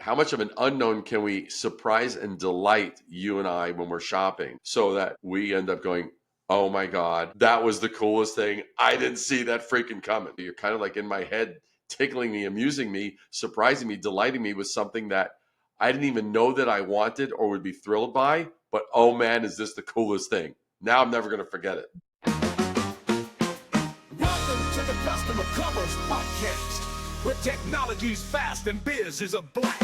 how much of an unknown can we surprise and delight you and I when we're shopping so that we end up going, oh my God, that was the coolest thing. I didn't see that freaking coming. You're kind of like in my head, tickling me, amusing me, surprising me, delighting me with something that I didn't even know that I wanted or would be thrilled by. But oh man, is this the coolest thing? Now I'm never going to forget it. Welcome to the Customer Commerce Podcast, where technology's fast and biz is a blast.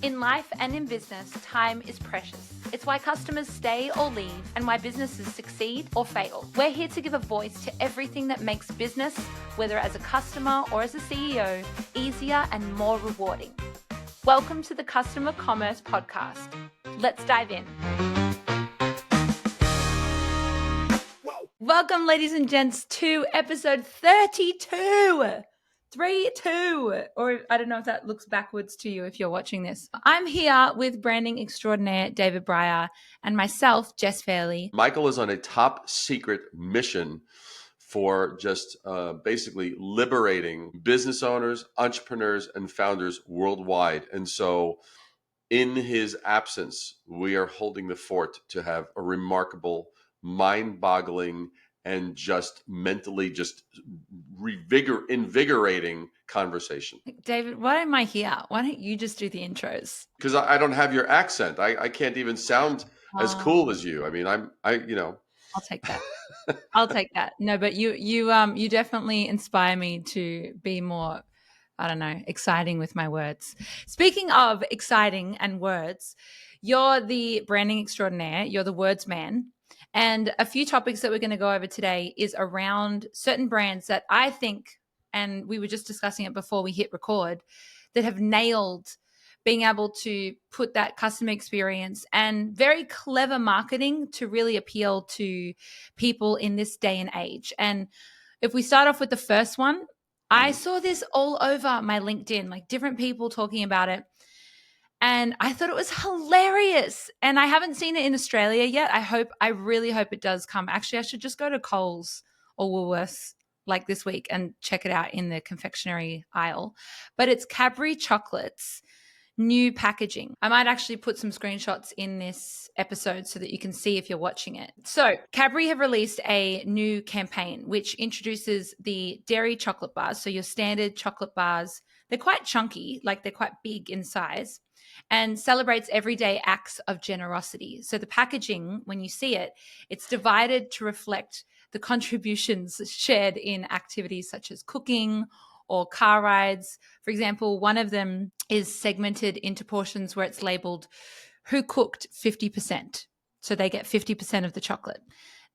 In life and in business, time is precious. It's why customers stay or leave and why businesses succeed or fail. We're here to give a voice to everything that makes business, whether as a customer or as a CEO, easier and more rewarding. Welcome to the Customer Commerce Podcast. Let's dive in. Welcome, ladies and gents, to episode 32. 3-2, or I don't know if that looks backwards to you if you're watching this. I'm here with branding extraordinaire David Breyer and myself, Jess Fairley. Michael is on a top secret mission for just basically liberating business owners, entrepreneurs, and founders worldwide. And so in his absence, we are holding the fort to have a remarkable, mind-boggling, and just mentally just invigorating conversation. David, why am I here? Why don't you just do the intros? Because I don't have your accent. I can't even sound as cool as you. I mean, I'll take that. I'll take that. No, but you definitely inspire me to be more, I don't know, exciting with my words. Speaking of exciting and words, you're the branding extraordinaire. You're the words man. And a few topics that we're going to go over today is around certain brands that I think, and we were just discussing it before we hit record, that have nailed being able to put that customer experience and very clever marketing to really appeal to people in this day and age. And if we start off with the first one, I saw this all over my LinkedIn, like different people talking about it. And I thought it was hilarious. And I haven't seen it in Australia yet. I really hope it does come. Actually, I should just go to Coles or Woolworths like this week and check it out in the confectionery aisle. But it's Cadbury chocolates, new packaging. I might actually put some screenshots in this episode so that you can see if you're watching it. So Cadbury have released a new campaign which introduces the dairy chocolate bars. So your standard chocolate bars, they're quite chunky, like they're quite big in size, and celebrates everyday acts of generosity. So the packaging, when you see it, it's divided to reflect the contributions shared in activities such as cooking or car rides. For example, one of them is segmented into portions where it's labeled who cooked 50%. So they get 50% of the chocolate.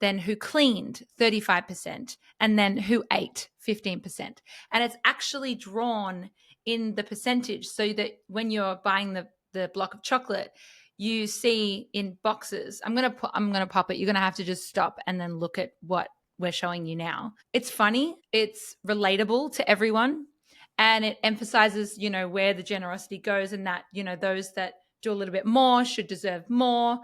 Then who cleaned 35%, and then who ate 15%. And it's actually drawn in the percentage so that when you're buying the block of chocolate, you see in boxes. I'm gonna pop it. You're gonna have to just stop and then look at what we're showing you now. It's funny, it's relatable to everyone, and it emphasizes, where the generosity goes, and that, those that do a little bit more should deserve more.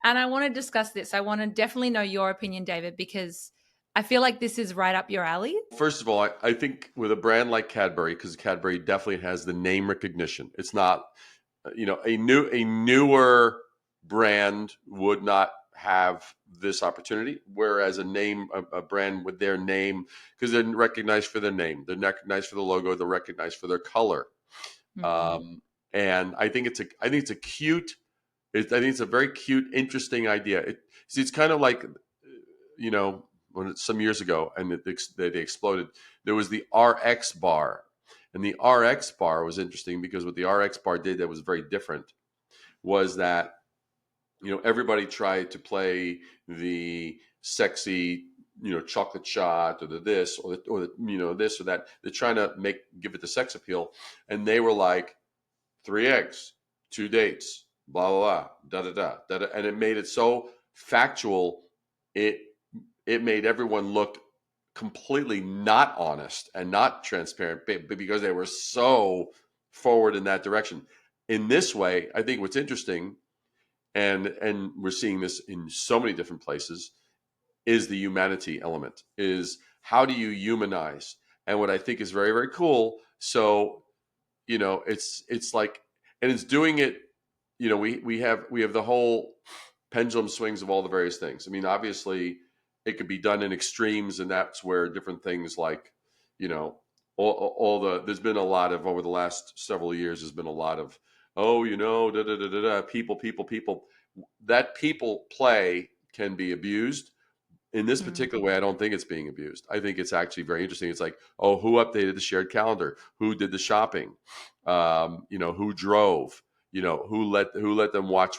And I want to discuss this. I want to definitely know your opinion, David, because I feel like this is right up your alley. First of all, I think with a brand like Cadbury, because Cadbury definitely has the name recognition. It's not, a newer brand would not have this opportunity, whereas a brand with their name, because they're recognized for their name, they're recognized for the logo, they're recognized for their color. Mm-hmm. And I think it's a cute. I think it's a very cute, interesting idea. It's kind of like, when some years ago, and they exploded, there was the RX bar. And the RX bar was interesting because what the RX bar did that was very different was that, everybody tried to play the sexy, chocolate shot or the this or the, this or that. They're trying to give it the sex appeal. And they were like 3 eggs, 2 dates, blah, blah, blah, da, da, da, da, da. And it made it so factual. It made everyone look completely not honest and not transparent because they were so forward in that direction. In this way, I think what's interesting, and we're seeing this in so many different places, is the humanity element, is how do you humanize? And what I think is very, very cool. So, it's like and it's doing it. We have the whole pendulum swings of all the various things. I mean, obviously, it could be done in extremes, and that's where different things like, you know, all the there's been a lot of over the last several years. There's been a lot of da da da da da people. That people play can be abused. In this Mm. particular way, I don't think it's being abused. I think it's actually very interesting. It's like, oh, who updated the shared calendar? Who did the shopping? Who drove? Who let them watch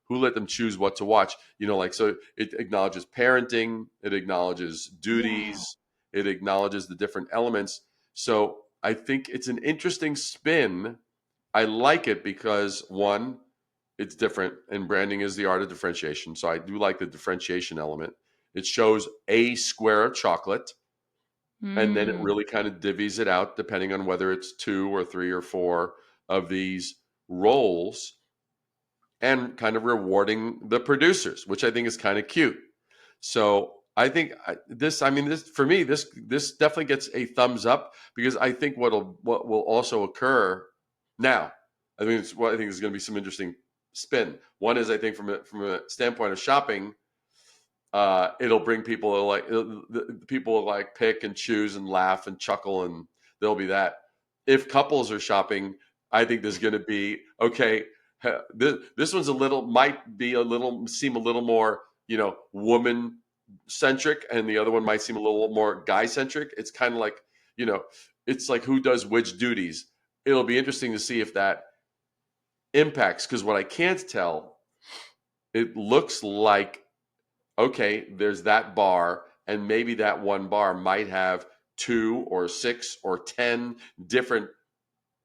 who let them choose what to watch? So it acknowledges parenting, it acknowledges Yeah. duties, it acknowledges the different elements. So I think it's an interesting spin. I like it because one, it's different, and branding is the art of differentiation. So I do like the differentiation element. It shows a square of chocolate, and then it Mm. really kind of divvies it out depending on whether it's two or three or four of these roles, and kind of rewarding the producers, which I think is kind of cute. So I think this for me, this definitely gets a thumbs up, because I think what will also occur now. I think is going to be some interesting spin. One is, I think, from a standpoint of shopping, it'll bring people to people will like pick and choose and laugh and chuckle, and there'll be that. If couples are shopping, I think there's going to be, okay, this one's seem a little more, woman centric, and the other one might seem a little more guy centric. It's kind of like, you know it's like who does which duties. It'll be interesting to see if that impacts, because what I can't tell, it looks like, okay, there's that bar, and maybe that one bar might have 2 or 6 or 10 different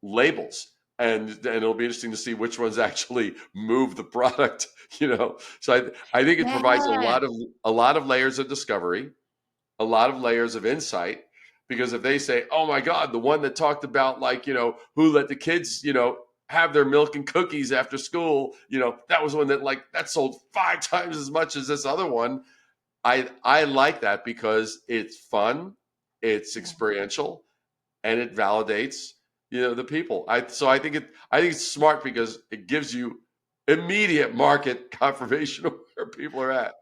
labels, and it'll be interesting to see which ones actually move the product. So I think it provides Yeah. a lot of layers of discovery, a lot of layers of insight, because if they say, oh my god, the one that talked about, like, who let the kids, have their milk and cookies after school, that was one that, like, that sold 5 times as much as this other one. I like that because it's fun, it's experiential, and it validates, the people. I think it's smart because it gives you immediate market confirmation of where people are at.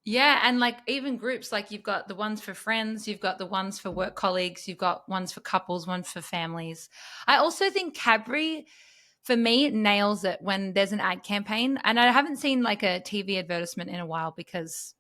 Yeah, and like even groups, like you've got the ones for friends, you've got the ones for work colleagues, you've got ones for couples, ones for families. I also think Cadbury, for me, nails it when there's an ad campaign. And I haven't seen like a TV advertisement in a while, because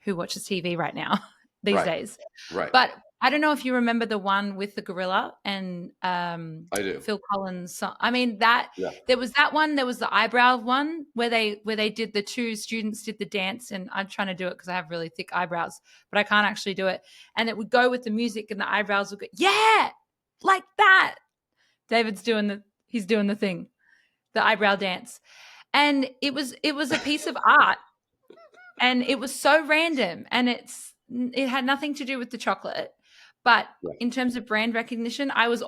who watches TV right now these Right, days? right. But I don't know if you remember the one with the gorilla and I do. Phil Collins. I mean, that Yeah, there was that one. There was the eyebrow one where they did, the two students did the dance, and I'm trying to do it because I have really thick eyebrows, but I can't actually do it. And it would go with the music, and the eyebrows would go, yeah, like that. He's doing the thing, the eyebrow dance, and it was a piece of art, and it was so random, and it had nothing to do with the chocolate, but yeah, in terms of brand recognition, I was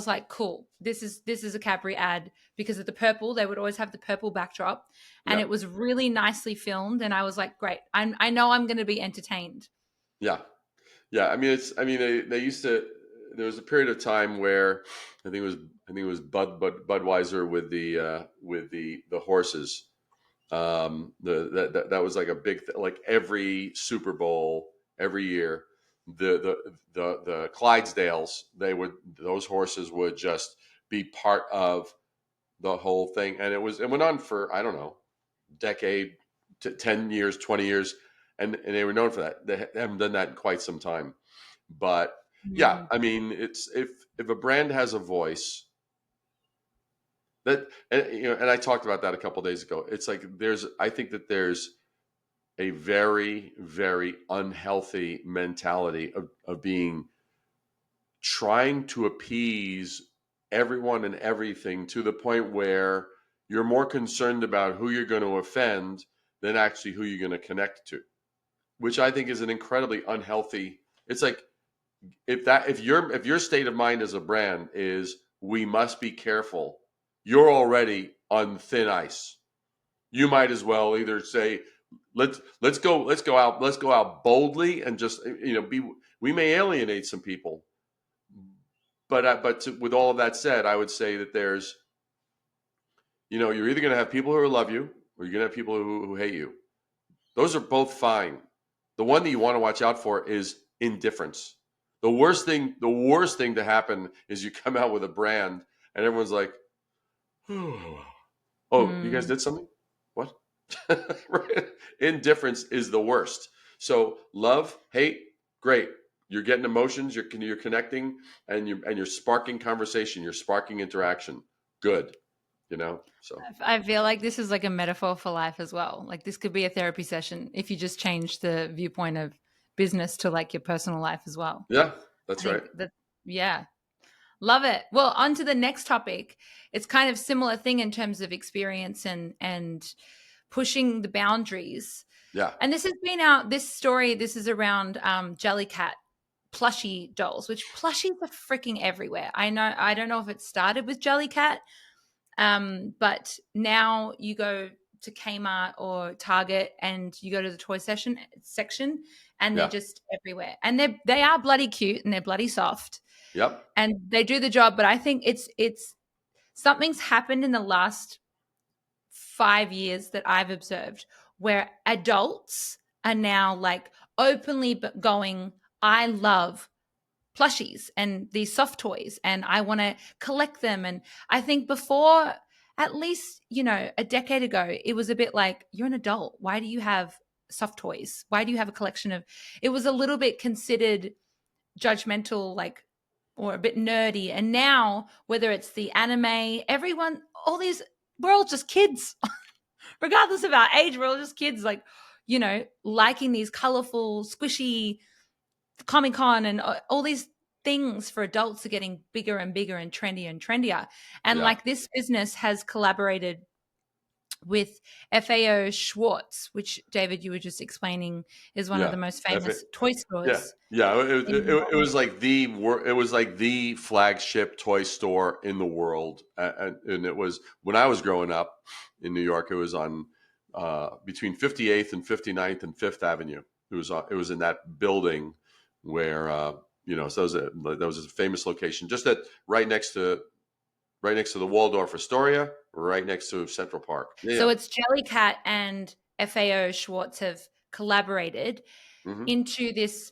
like, cool, this is a Cadbury ad, because of the purple. They would always have the purple backdrop, and yeah, it was really nicely filmed, and I was like, great, I know I'm going to be entertained. yeah. Yeah, I mean, they used to. There was a period of time where I think it was Budweiser with the horses. That was like a big like every Super Bowl every year. The Clydesdales, those horses would just be part of the whole thing, and it went on for, I don't know, decade, 10 years, 20 years, and they were known for that. They haven't done that in quite some time. But yeah, Mm. I mean, it's if a brand has a voice, that and I talked about that a couple of days ago. It's like I think that there's a very, very unhealthy mentality of being trying to appease everyone and everything, to the point where you're more concerned about who you're going to offend than actually who you're going to connect to, which I think is an incredibly unhealthy. It's like, if your state of mind as a brand is, we must be careful, you're already on thin ice. You might as well either say, let's go out boldly, and just, be, we may alienate some people, with all of that said, I would say that there's, you're either going to have people who love you or you're going to have people who hate you. Those are both fine. The one that you want to watch out for is indifference. The worst thing to happen is you come out with a brand and everyone's like, oh, you guys did something? What? Right? Indifference is the worst. So love, hate, great. You're getting emotions. You're connecting, and you're sparking conversation. You're sparking interaction. Good. So I feel like this is like a metaphor for life as well. Like this could be a therapy session if you just change the viewpoint of business to like your personal life as well. yeah, that's right. Yeah. Love it. Well, on to the next topic. It's kind of similar thing in terms of experience and pushing the boundaries. Yeah. And this has been out, this is around Jellycat plushie dolls, which plushies are freaking everywhere. I don't know if it started with Jellycat, but now you go to Kmart or Target and you go to the toy section and they're just everywhere. And they are bloody cute and they're bloody soft. Yep. And they do the job, but I think it's something's happened in the last 5 years that I've observed where adults are now like openly going, I love plushies and these soft toys and I want to collect them. And I think before, at least, a decade ago, it was a bit like, you're an adult. Why do you have soft toys? Why do you have a collection of, it was a little bit considered judgmental, like, or a bit nerdy. And now, whether it's the anime, everyone, we're all just kids. Regardless of our age, we're all just kids, like, liking these colorful, squishy Comic-Con and all these things for adults are getting bigger and bigger and trendier. And like this business has collaborated with FAO Schwartz, which David, you were just explaining, is one of the most famous toy stores. Yeah. It was like the flagship toy store in the world, and it was when I was growing up in New York. It was on between 58th and 59th and 5th Avenue. It was in that building where so that was a famous location, just right next to the Waldorf Astoria, right next to Central Park. Yeah. So it's Jellycat and FAO Schwartz have collaborated into this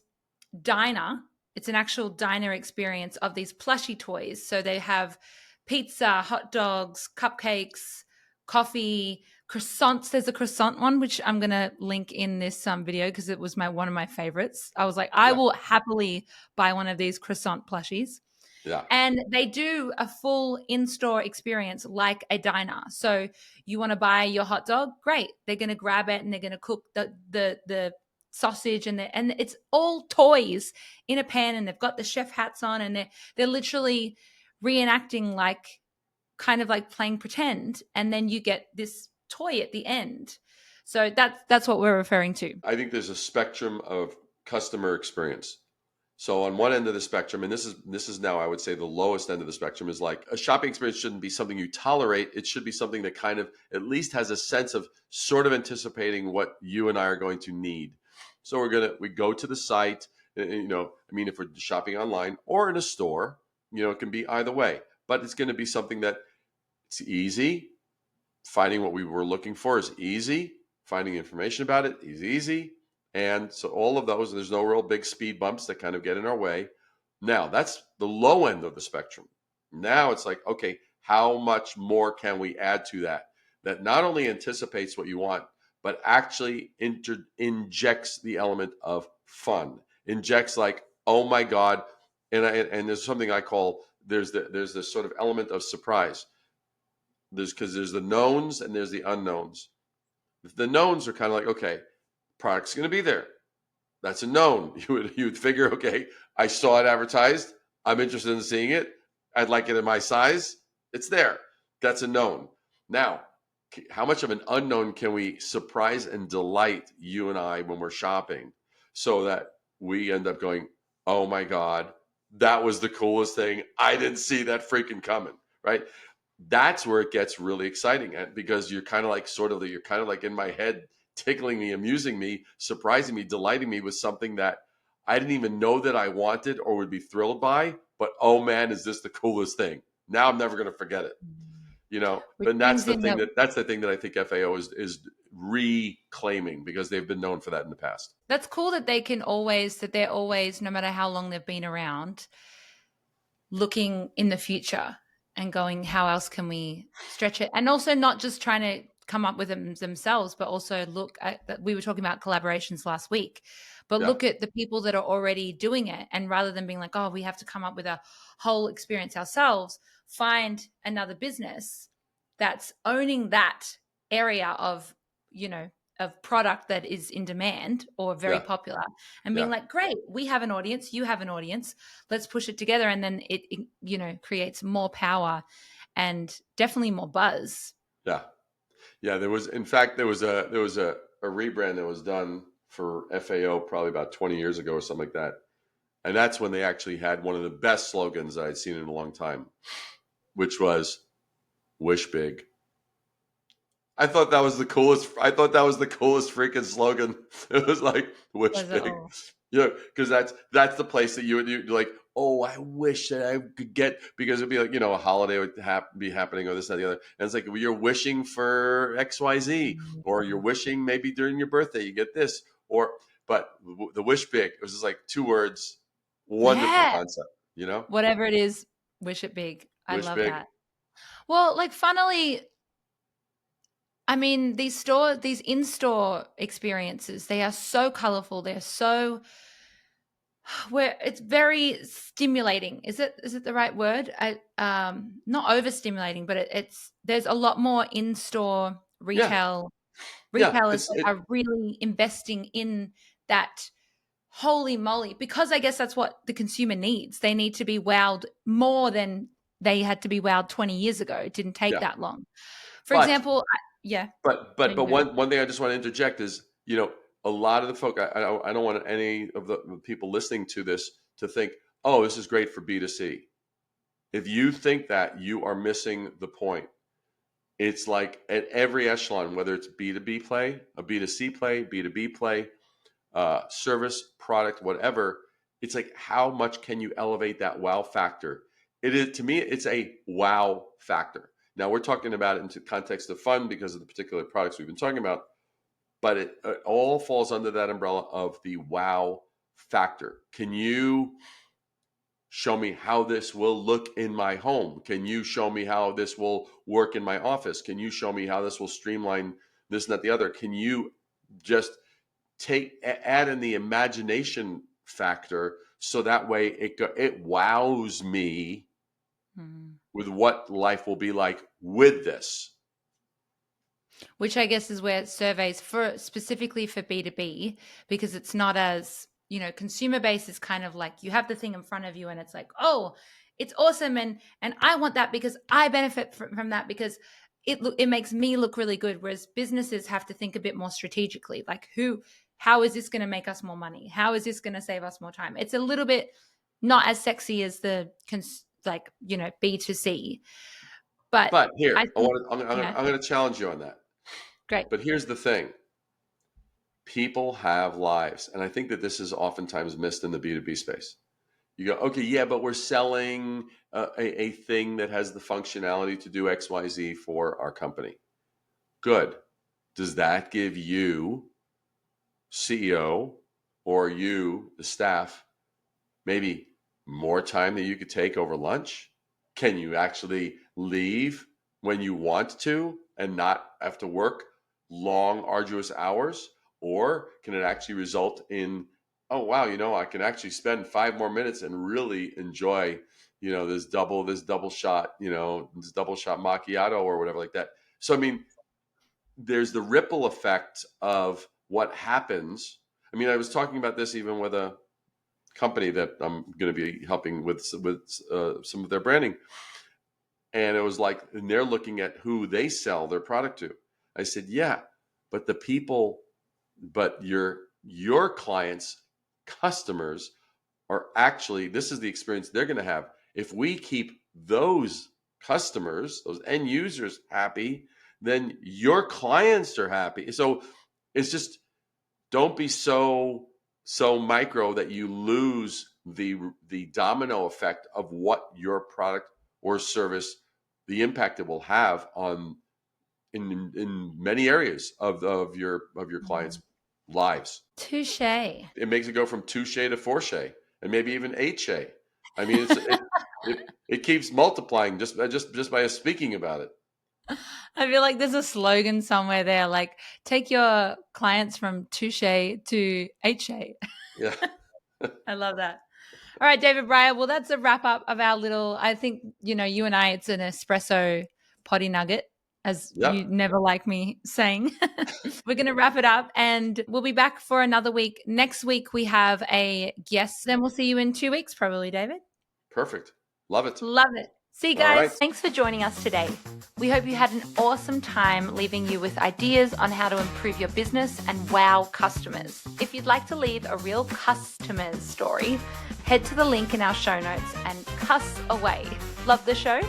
diner. It's an actual diner experience of these plushy toys. So they have pizza, hot dogs, cupcakes, coffee, croissants. There's a croissant one, which I'm going to link in this video because it was one of my favorites. I was like, I will happily buy one of these croissant plushies. Yeah. And they do a full in-store experience like a diner. So you want to buy your hot dog? Great. They're going to grab it and they're going to cook the sausage and it's all toys in a pan and they've got the chef hats on and they're literally reenacting like kind of like playing pretend, and then you get this toy at the end. So that's what we're referring to. I think there's a spectrum of customer experience. So on one end of the spectrum, and this is now I would say the lowest end of the spectrum, is like a shopping experience shouldn't be something you tolerate. It should be something that kind of at least has a sense of sort of anticipating what you and I are going to need. So we go to the site, if we're shopping online or in a store, it can be either way, but it's going to be something that it's easy. Finding what we were looking for is easy. Finding information about it is easy. And so all of those, there's no real big speed bumps that kind of get in our way. Now, that's the low end of the spectrum. Now it's like, okay, how much more can we add to that not only anticipates what you want, but actually injects the element of fun, injects like, oh my God. And there's something I call, there's this sort of element of surprise. Because there's the knowns and there's the unknowns. The knowns are kind of like, okay, product's going to be there. That's a known. You would figure, okay, I saw it advertised. I'm interested in seeing it. I'd like it in my size. It's there. That's a known. Now, how much of an unknown can we surprise and delight you and I when we're shopping so that we end up going, oh my God, that was the coolest thing. I didn't see that freaking coming, right? That's where it gets really exciting, because you're kind of like in my head, tickling me, amusing me, surprising me, delighting me with something that I didn't even know that I wanted or would be thrilled by, but oh man, is this the coolest thing? Now I'm never going to forget it. Which But brings in that that's the thing that I think FAO is reclaiming, because they've been known for that in the past. that's cool that they're always, no matter how long they've been around, looking in the future and going, how else can we stretch it? And also not just trying to come up with them themselves, but also look at that. We were talking about collaborations last week, but Yeah, look at the people that are already doing it. And rather than being like, oh, we have to come up with a whole experience ourselves, find another business that's owning that area of, of product that is in demand or very yeah, popular, and being yeah, like, great, we have an audience, you have an audience, let's push it together. And then it creates more power and definitely more buzz. yeah, yeah. In fact, there was a rebrand that was done for FAO probably about 20 years ago or something like that, and that's when they actually had one of the best slogans that I'd seen in a long time, which was "Wish Big." I thought that was the coolest. I thought that was the coolest freaking slogan. It was like "Wish Was it Big," all? because that's the place that you would do like. Oh, I wish that I could get, because it'd be like, a holiday would be happening, or this and the other, and it's like, well, you're wishing for XYZ, or you're wishing maybe during your birthday you get this, but the "Wish Big" it was just like two words, wonderful Yeah. concept, Whatever it is, wish it big. I wish love big, that. Well, like, funnily, I mean, these in-store experiences, they are so colorful. They're so where it's very stimulating. Is it the right word? Not overstimulating, but it's there's a lot more in-store yeah, yeah. retailers that are really investing in that. Holy moly, because I guess that's what the consumer needs. They need to be wowed more than they had to be wowed 20 years ago. It didn't take Yeah, that long. For but example, yeah. but No, you but go. one thing I just want to interject is, a lot of the folk, I don't want any of the people listening to this to think, oh, this is great for B2C. If you think that, you are missing the point. It's like at every echelon, whether it's B2B play, a B2C play, B2B play, service, product, whatever. It's like, how much can you elevate that wow factor? It is, to me, it's a wow factor. Now we're talking about it into context of fun because of the particular products we've been talking about, but it all falls under that umbrella of the wow factor. Can you show me how this will look in my home? Can you show me how this will work in my office? Can you show me how this will streamline this and that the other? Can you just add in the imagination factor, so that way it wows me Mhm. with what life will be like with this. Which I guess is where surveys for specifically for B2B, because it's not as, consumer base is kind of like you have the thing in front of you and it's like, oh, it's awesome. And I want that because I benefit from that because it makes me look really good. Whereas businesses have to think a bit more strategically, like how is this going to make us more money? How is this going to save us more time? It's a little bit not as sexy as the B2C, but But here, I think, yeah, I'm going to challenge you on that. great. But here's the thing: people have lives, and I think that this is oftentimes missed in the B2B space. You go, okay, yeah, but we're selling a thing that has the functionality to do X, Y, Z for our company. Good. Does that give you, CEO, or you, the staff, maybe more time that you could take over lunch? Can you actually leave when you want to and not have to work long, arduous hours? Or can it actually result in, oh, wow, I can actually spend 5 more minutes and really enjoy, this double shot, this double shot macchiato or whatever like that. So, I mean, there's the ripple effect of what happens. I mean, I was talking about this even with a company that I'm going to be helping with some of their branding, and it was like, and they're looking at who they sell their product to. I said, yeah, but but your clients, customers are actually, this is the experience they're going to have. If we keep those customers, those end users happy, then your clients are happy. So it's just, don't be so micro that you lose the domino effect of what your product or service, the impact it will have on in many areas of your clients' lives. Touche. It makes it go from touche to fourche, and maybe even eight-shay. I mean, it keeps multiplying just by us speaking about it. I feel like there's a slogan somewhere there, like take your clients from touche to eight-shay. Yeah. I love that. All right, David Breyer. Well, that's a wrap up of our little, I think, you and I, it's an espresso potty nugget, as Yep. you never like me saying. We're going to wrap it up and we'll be back for another week. Next week, we have a guest. Then we'll see you in 2 weeks, probably, David. Perfect. Love it. Love it. See you All guys. right. Thanks for joining us today. We hope you had an awesome time leaving you with ideas on how to improve your business and wow customers. If you'd like to leave a real customer's story, head to the link in our show notes and cuss away. Love the show?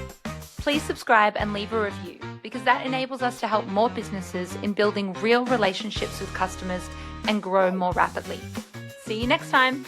Please subscribe and leave a review because that enables us to help more businesses in building real relationships with customers and grow more rapidly. See you next time.